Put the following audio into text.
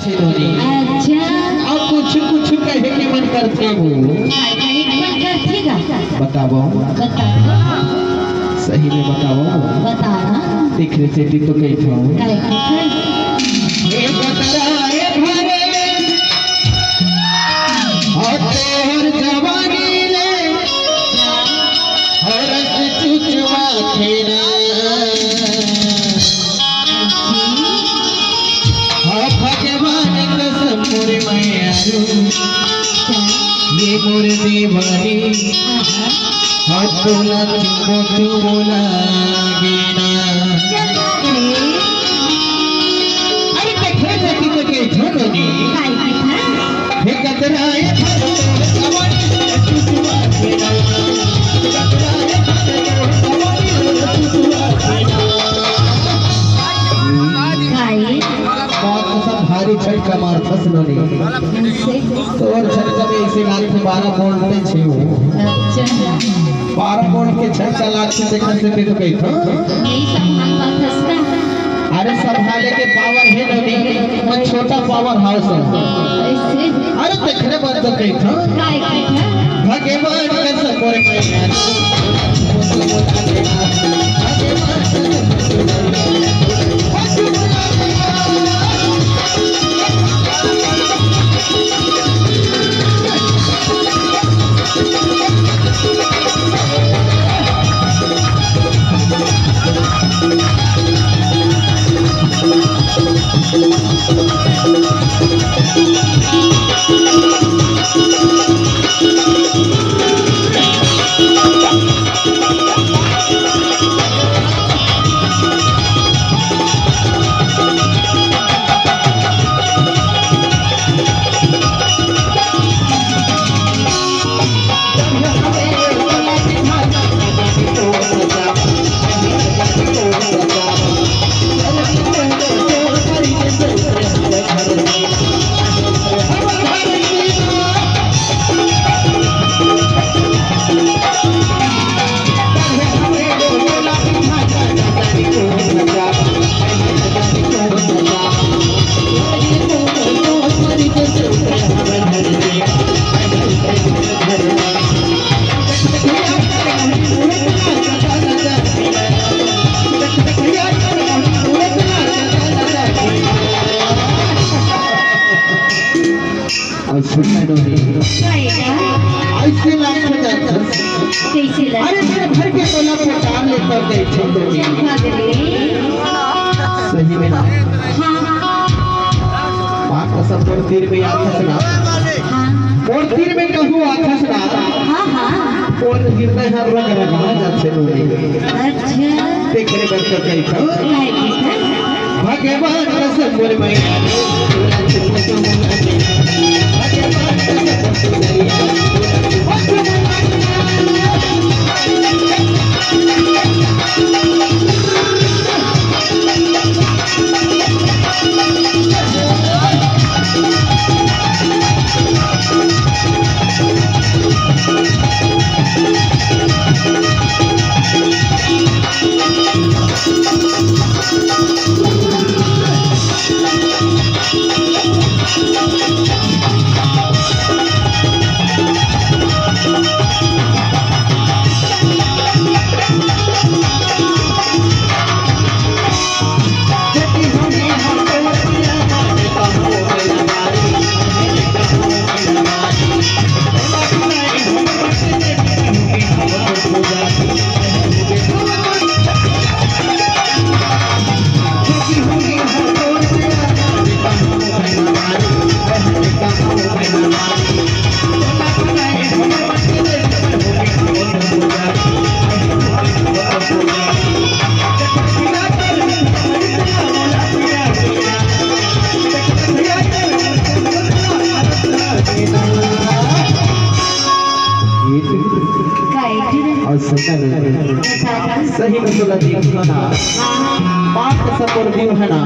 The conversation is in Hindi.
अच्छे दोनी। अच्छा अब कुछ कुछ कहे के मन करते हो। बताओ सही में बताओ। दिखने से तो कही था जवानी रे हरस चुचवा खेरा भगवान कसम मोरे मैयारू ये मोरे दीवानी हाथोला चुम्बो चुम्बो लागेना। अरे देखे देखी तो के झोलोनी हे कतराए जवानी चुचवा खेरा कतराए जवानी चुचवा खेरा। भारी झटका मार फसलो नहीं तो और झटका में इसे लाख 12 बोल्ट पे छे 12 बोल्ट के झटका लाख से देखने से तो कही था अरे संभाले के पावर है नहीं मैं छोटा पावर हाउस है। अरे देखने पर तो कही था भगवान का सपोर्ट में ऐसे लाख हो जाता अरे मेरे घर के टोला पे चार लेकर गए थे सही में ना बात का सब और तीर में आखस ना और तीर में कहूँ आखस ना और गिरने हर रंग रंगा जाते लोग देखने पर तो कही था भगवान का सब और मैं सही में तो लगी बात सब और है ना।